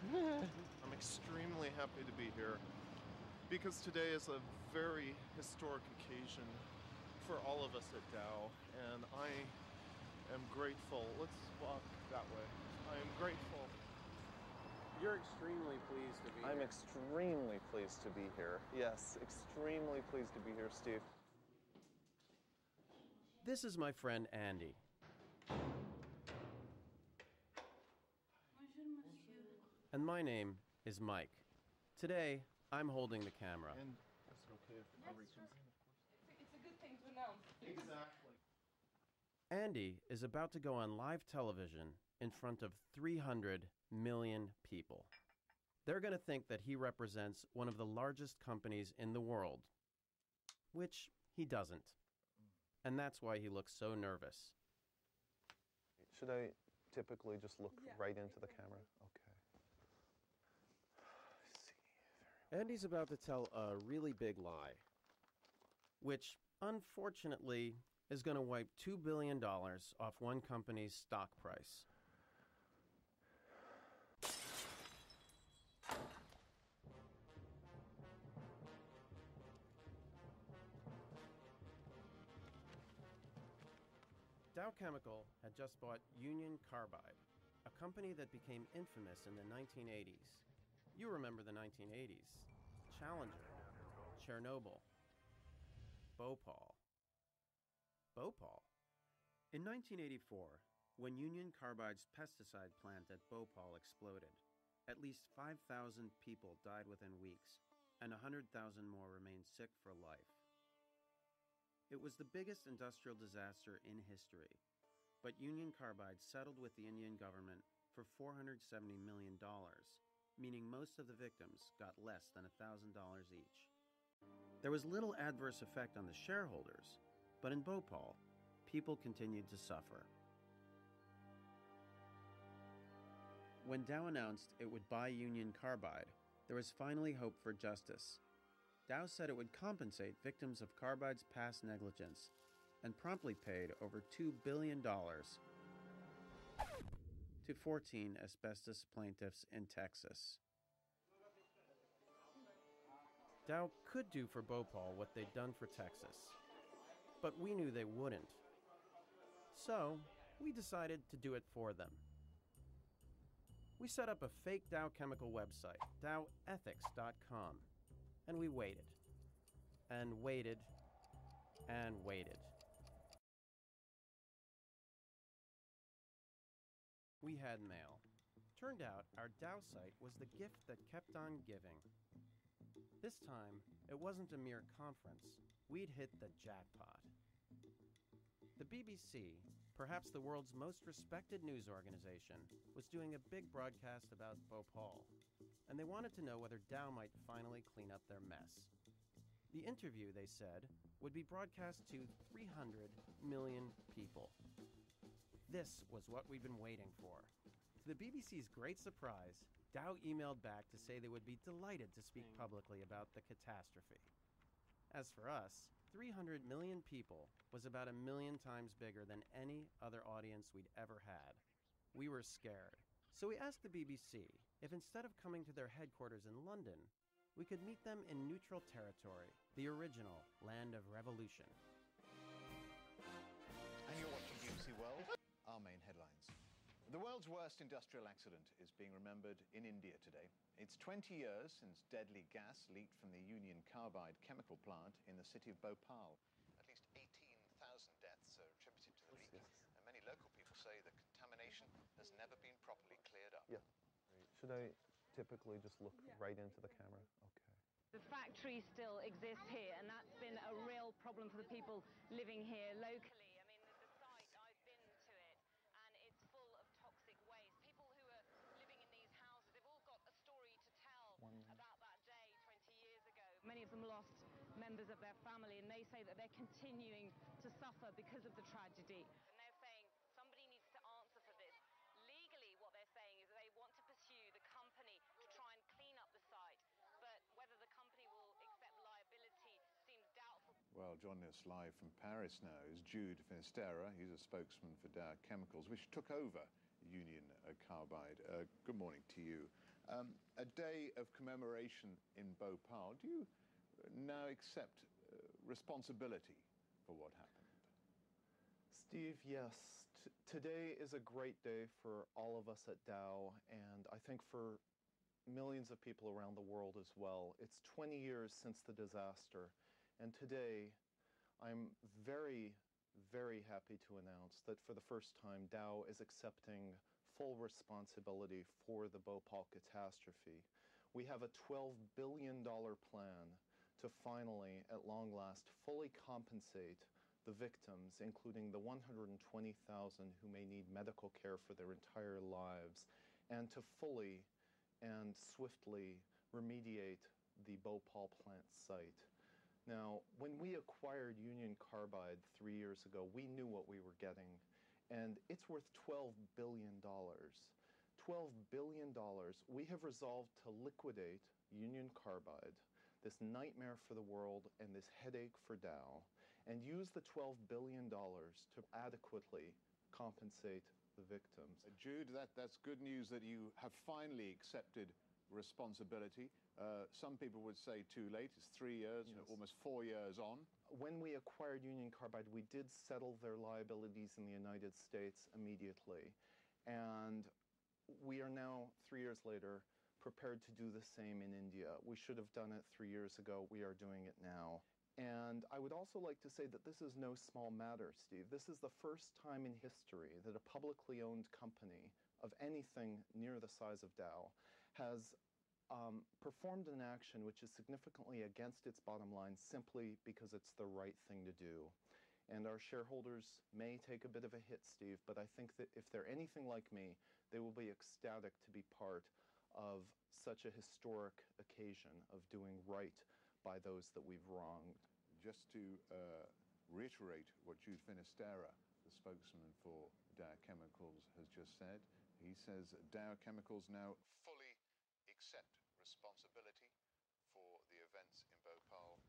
I'm extremely happy to be here because today is a very historic occasion for all of us at Dow, and I am grateful. Let's walk that way. I am grateful. You're extremely pleased to be here. I'm extremely pleased to be here. Yes, extremely pleased to be here, Steve. This is my friend Andy. And my name is Mike. Today, I'm holding the camera. And is it okay if Henry comes in, of course? It's a good thing to announce. Exactly. Andy is about to go on live television in front of 300 million people. They're going to think that he represents one of the largest companies in the world, which he doesn't. And that's why he looks so nervous. Should I typically just look right into the camera? Okay. Andy's about to tell a really big lie, which, unfortunately, is going to wipe $2 billion off one company's stock price. Dow Chemical had just bought Union Carbide, a company that became infamous in the 1980s. You remember the 1980s. Challenger, Chernobyl, Bhopal. Bhopal? In 1984, when Union Carbide's pesticide plant at Bhopal exploded, at least 5,000 people died within weeks, and 100,000 more remained sick for life. It was the biggest industrial disaster in history, but Union Carbide settled with the Indian government for $470 million, meaning most of the victims got less than $1,000 each. There was little adverse effect on the shareholders, but in Bhopal, people continued to suffer. When Dow announced it would buy Union Carbide, there was finally hope for justice. Dow said it would compensate victims of Carbide's past negligence and promptly paid over $2 billion to 14 asbestos plaintiffs in Texas. Dow could do for Bhopal what they'd done for Texas, but we knew they wouldn't. So, we decided to do it for them. We set up a fake Dow Chemical website, dowethics.com, and we waited, and waited, and waited. We had mail. Turned out our Dow site was the gift that kept on giving. This time, it wasn't a mere conference. We'd hit the jackpot. The BBC, perhaps the world's most respected news organization, was doing a big broadcast about Bhopal, and they wanted to know whether Dow might finally clean up their mess. The interview, they said, would be broadcast to 300 million people. This was what we'd been waiting for. To the BBC's great surprise, Dow emailed back to say they would be delighted to speak publicly about the catastrophe. As for us, 300 million people was about 1 million times bigger than any other audience we'd ever had. We were scared. So we asked the BBC if instead of coming to their headquarters in London, we could meet them in neutral territory, the original land of revolution. And you're watching BBC World. Our main headlines. The world's worst industrial accident is being remembered in India today. It's 20 years since deadly gas leaked from the Union Carbide chemical plant in the city of Bhopal. At least 18,000 deaths are attributed to the leak, and many local people say the contamination has never been properly cleared up. Yeah. Should I typically just look right into the camera? Okay. The factory still exists here, and that's been a real problem for the people living here locally. I mean, the site, I've been to it, and it's full of toxic waste. People who are living in these houses, they've all got a story to tell about that day 20 years ago. Many of them lost members of their family, and they say that they're continuing to suffer because of the tragedy. And they're saying somebody needs to answer for this. Legally, what they're saying is that they want to pursue the company to try and clean up the site, but whether the company will accept liability seems doubtful. Well, joining us live from Paris now is Jude Finisterra. He's a spokesman for Dow Chemicals, which took over Union Carbide. Good morning to you. A day of commemoration in Bhopal. Do you now accept responsibility for what happened? Steve, yes. Today is a great day for all of us at Dow, and I think for millions of people around the world as well. It's 20 years since the disaster, and today I'm very, very happy to announce that for the first time Dow is accepting full responsibility for the Bhopal catastrophe. We have a $12 billion plan to finally, at long last, fully compensate the victims, including the 120,000 who may need medical care for their entire lives, and to fully and swiftly remediate the Bhopal plant site. Now, when we acquired Union Carbide 3 years ago, we knew what we were getting, and it's worth $12 billion. $12 billion. We have resolved to liquidate Union Carbide, this nightmare for the world and this headache for Dow, and use the $12 billion to adequately compensate the victims. Jude, that's good news that you have finally accepted responsibility. Some people would say too late. It's 3 years, Yes. almost 4 years on. When we acquired Union Carbide, we did settle their liabilities in the United States immediately. And we are now, 3 years later, prepared to do the same in India. We should have done it 3 years ago. We are doing it now. And I would also like to say that this is no small matter, Steve. This is the first time in history that a publicly owned company of anything near the size of Dow has performed an action which is significantly against its bottom line simply because it's the right thing to do. And our shareholders may take a bit of a hit, Steve, but I think that if they're anything like me, they will be ecstatic to be part of such a historic occasion of doing right by those that we've wronged. Just to reiterate what Jude Finistera, the spokesman for Dow Chemicals, has just said, he says Dow Chemicals now fully accept responsibility for the events in Bhopal